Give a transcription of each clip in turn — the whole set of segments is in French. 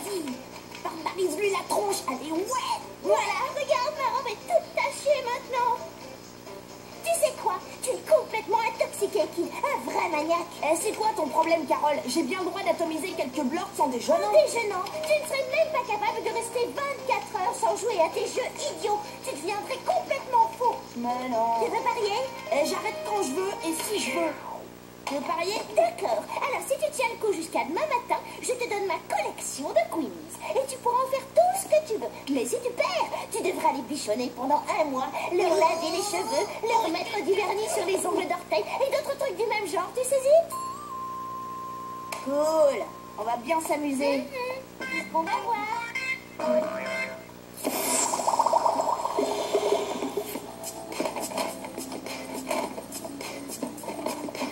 vas-y. Barbarise-lui la tronche. Allez, ouais. Voilà, regarde, ma robe est toute tachée maintenant. Tu sais quoi? Tu es complètement intoxiqué, Kid. Un vrai maniaque. C'est quoi ton problème, Carole? J'ai bien le droit d'atomiser quelques blocs sans déjeunant. Déjeunant? Tu ne serais même pas capable de rester 24 heures sans jouer à tes jeux idiots. Tu deviendrais complètement fou. Mais non. Tu veux parier? J'arrête quand je veux et si je veux. Tu veux parier? D'accord. Alors, si tu tiens le coup jusqu'à demain matin, je te donne ma collection de Queenies. Et tu pourras en faire tout ce que tu veux. Mais si tu perds, tu devras les bichonner pendant 1 mois, leur laver les cheveux, leur mettre du vernis sur les ongles d'orteil et d'autres trucs du même genre. Tu saisis? Cool. On va bien s'amuser. On va voir.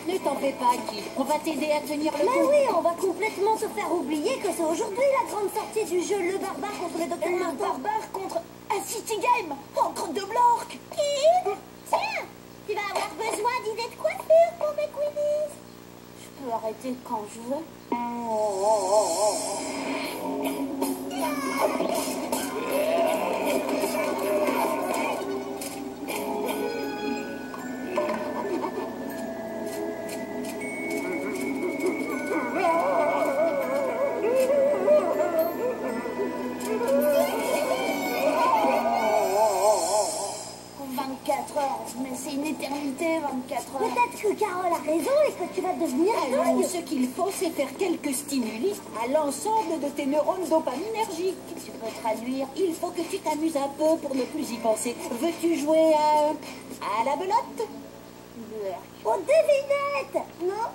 Ne t'en fais pas, Kid. On va t'aider à tenir le coup. Mais oui, on va complètement se faire oublier que c'est aujourd'hui la grande sortie du jeu Le Barbare contre les documents. Le Barbare contre un City Game en crotte de bloc. Kid, tiens, tu vas avoir besoin d'idées de coiffure pour mes Queenies. Je peux arrêter quand je veux. Mais c'est une éternité, 24 heures. Peut-être que Carole a raison et que tu vas devenir dingue. Ce qu'il faut, c'est faire quelques stimuli à l'ensemble de tes neurones dopaminergiques. Tu peux traduire? Il faut que tu t'amuses un peu pour ne plus y penser. Veux-tu jouer à la belote? Aux devinettes? Non?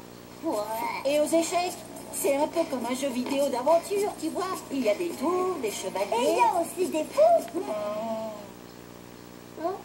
Ouais. Et aux échecs? C'est un peu comme un jeu vidéo d'aventure, tu vois. Il y a des tours, des chevaliers. Et il y a aussi des fous. Hein?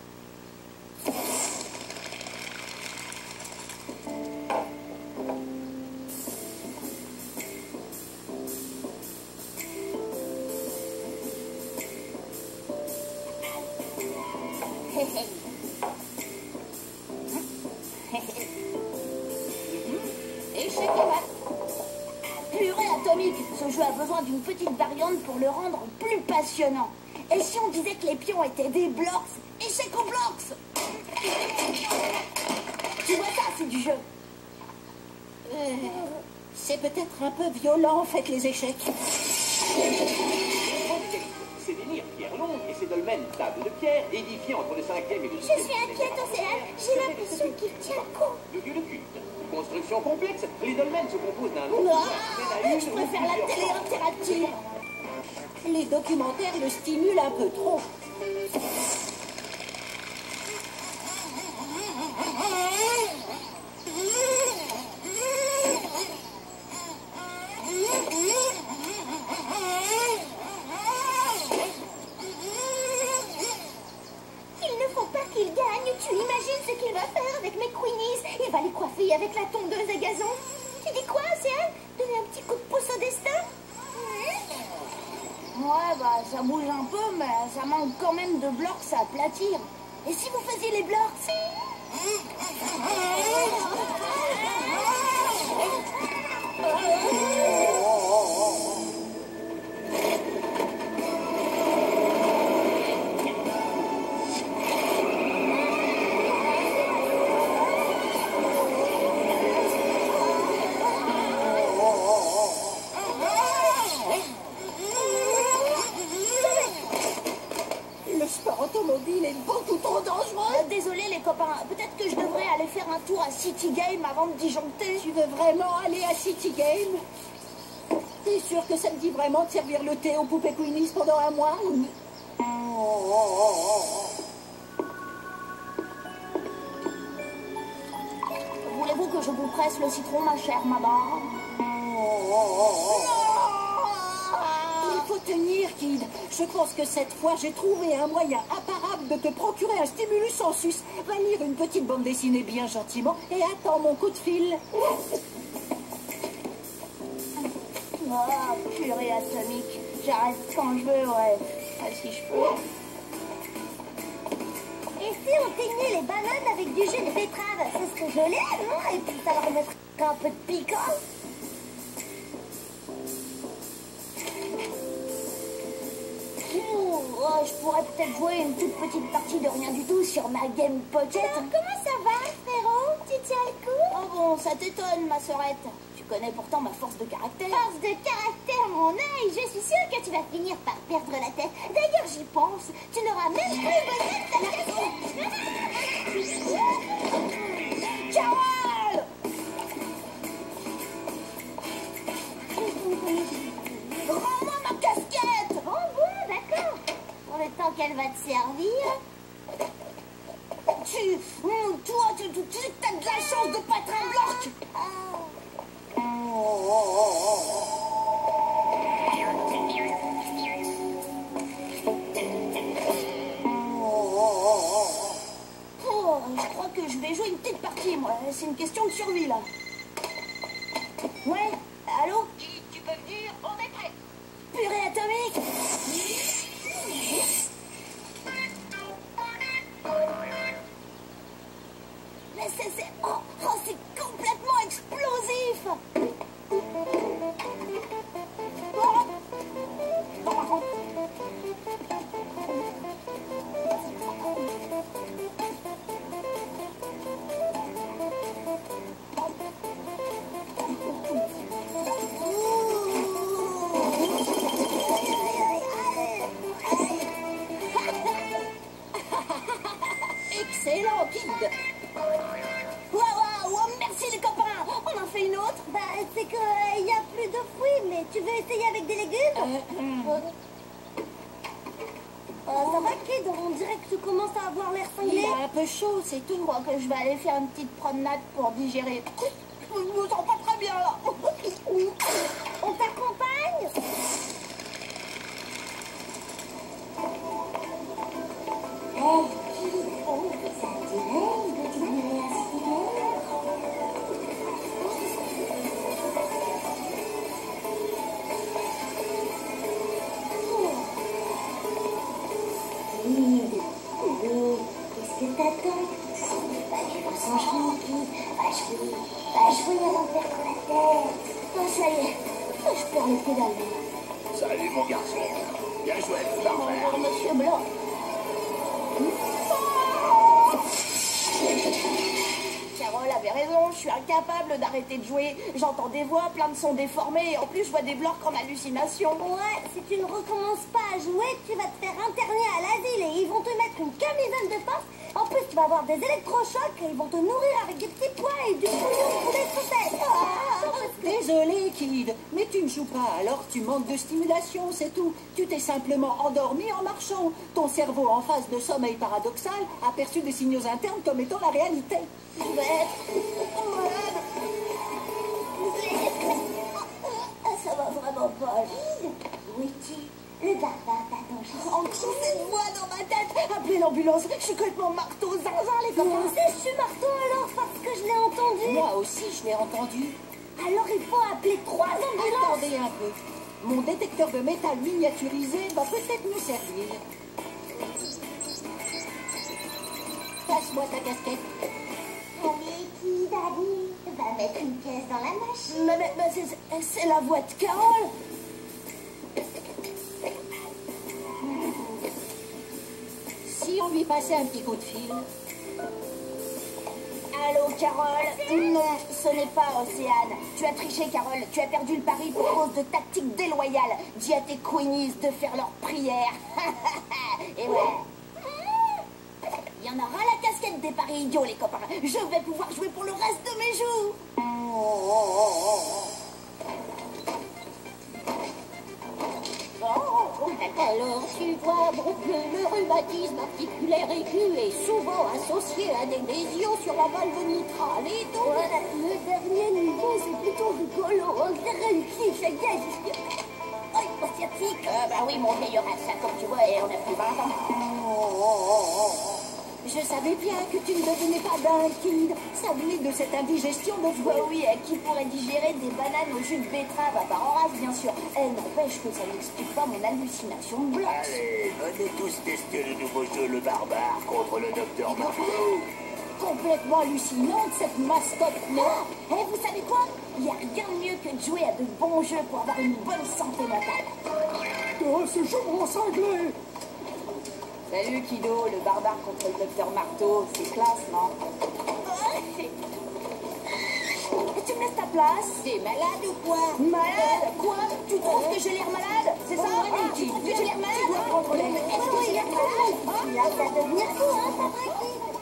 Échec et mat. Purée atomique, ce jeu a besoin d'une petite variante pour le rendre plus passionnant. Et si on disait que les pions étaient des blocks? Échec aux blocks. Tu vois ça, c'est du jeu. C'est peut-être un peu violent, faites les échecs. C'est délire, pierre longue et c'est dolmen, table de pierre, édifiée entre le 5e et le 6e. Je suis inquiète, Océane. J'ai l'impression qu'il tient le coup. Le lieu de culte. Construction complexe. Les dolmens se composent d'un long Non, couloir qui mène à je préfère la télé interactive. Les documentaires le stimulent un peu trop. Il ne faut pas qu'il gagne. Tu imagines ce qu'il va faire avec mes Queenies? Il va les coiffer avec la tondeuse à gazon. Tu dis quoi, Océane? Donner un petit coup de pouce au destin? Ouais, bah ça bouge un peu, mais ça manque quand même de blocs à aplatir. Et si vous faisiez les blocs? Le sport automobile est beaucoup trop dangereux. Désolé les copains, peut-être que je devrais aller faire un tour à City Game avant de disjoncter. Tu veux vraiment aller à City Game? T'es sûr que ça te dit vraiment de servir le thé aux poupées Queenies pendant 1 mois? Voulez-vous que je vous presse le citron, ma chère maman? Il faut tenir, Kid. Je pense que cette fois, j'ai trouvé un moyen imparable de te procurer un stimulus en sus. Va lire une petite bande dessinée bien gentiment et attends mon coup de fil. Oh, purée atomique. J'arrête quand je veux, ouais. Si je peux. Et si on teignait les bananes avec du jus de betterave? Ce serait joli, non? Et puis ça leur mettrait un peu de piquant. Oh, je pourrais peut-être jouer une toute petite partie de rien du tout sur ma Game Pocket. Alors, comment ça va, frérot? Tu tiens le coup? Oh bon, ça t'étonne, ma sœurette. Tu connais pourtant ma force de caractère. Force de caractère, mon œil. Je suis sûre que tu vas finir par perdre la tête. D'ailleurs, j'y pense. Tu n'auras même plus besoin de ta Carole! Rends-moi ma casquette! Oh bon, d'accord. Pour le temps qu'elle va te servir. Toi, tu as de la chance de pas être un bloc. Oh, je crois que je vais jouer une petite partie, moi. C'est une question de survie, là. Ouais, allô? Tu peux venir, on est prêt. Purée atomique! Mais oh, c'est complètement explosif! Excellent, Kid! Waouh, merci les copains! On en fait une autre? Bah, c'est que y a plus de fruits, mais tu veux essayer avec des légumes? Ça va, Kid? On dirait que tu commences à avoir l'air Il cinglé. est un peu chaud, c'est tout. Je crois que je vais aller faire une petite promenade pour digérer. Je me sens pas très bien là. On t'accompagne? Oh, ça te dirait une petite nuit à qu'est-ce que t'attends? Va vivre sans Kid. Va jouer avant de perdre la tête. Oh, ça y est, je perds les pédales. Salut mon garçon. Bien joué, Au parfait. revoir, monsieur Blanc. Carole avait raison, je suis incapable d'arrêter de jouer. J'entends des voix, plein de sons déformés, et en plus je vois des blocs en hallucination. Ouais, si tu ne recommences pas à jouer, tu vas te faire interner à l'asile et ils vont te mettre une camisole de force. En plus, tu vas avoir des électrochocs et ils vont te nourrir avec des petits pois et du bouillon de poulet sauté. Désolé, Kid, mais tu ne joues pas, alors tu manques de stimulation, c'est tout. Tu t'es simplement endormi en marchant. Ton cerveau, en phase de sommeil paradoxal, a perçu des signaux internes comme étant la réalité. Je vais être malade. Ça va vraiment pas. Witty, le barbare t'attend juste. Encore cette voix dans ma tête. Appelez l'ambulance, je suis complètement marteau, zinzin, les Comment copains. c'est, je suis marteau alors parce que je l'ai entendu. Moi aussi, je l'ai entendu. Alors il faut appeler 3 ambulances. Attendez un peu. Mon détecteur de métal miniaturisé va peut-être nous servir. Passe-moi ta casquette. Allez, qui, Daddy, va mettre une pièce dans la machine. Mais c'est la voix de Carole. Si on lui passait un petit coup de fil. Allô, Carole? Non, ce n'est pas Océane. Tu as triché, Carole. Tu as perdu le pari pour cause de tactiques déloyales. Dis à tes queenies de faire leur prière. Et ouais. Il y en aura la casquette des paris idiots, les copains. Je vais pouvoir jouer pour le reste de mes jours. Alors tu vois, bon, le rhumatisme articulaire aigu est souvent associé à des lésions sur la valve nitrale et donc... Ouais, le dernier niveau, c'est plutôt rigolo. On dirait une quiche à gage. Aïe, sciatique. Bah oui, mon vieil Horace, comme tu vois, et on a plus 20 ans. Je savais bien que tu ne devenais pas dingue, Kid. Ça venait de cette indigestion de Bah oui, qui pourrait digérer des bananes au jus de betterave à part Horace, bien sûr. N'empêche que ça n'explique pas mon hallucination de blocs. Allez, venez tous tester le nouveau jeu, le barbare, contre le docteur Marlowe. complètement hallucinante, cette mascotte noire. Vous savez quoi? Il n'y a rien de mieux que de jouer à de bons jeux pour avoir une bonne santé mentale. Oh, ce jour cinglé. Salut Kido, le barbare contre le docteur Marteau, c'est classe, non? Tu me laisses ta place? T'es malade ou quoi? Malade? Quoi? Tu trouves que j'ai l'air malade? C'est ça? Ouais, Tu Niki. trouves que j'ai l'air malade? Tu dois contrôler. Est-ce que j'ai l'air malade? Tu as qu'à devenir fou, hein, Patrick?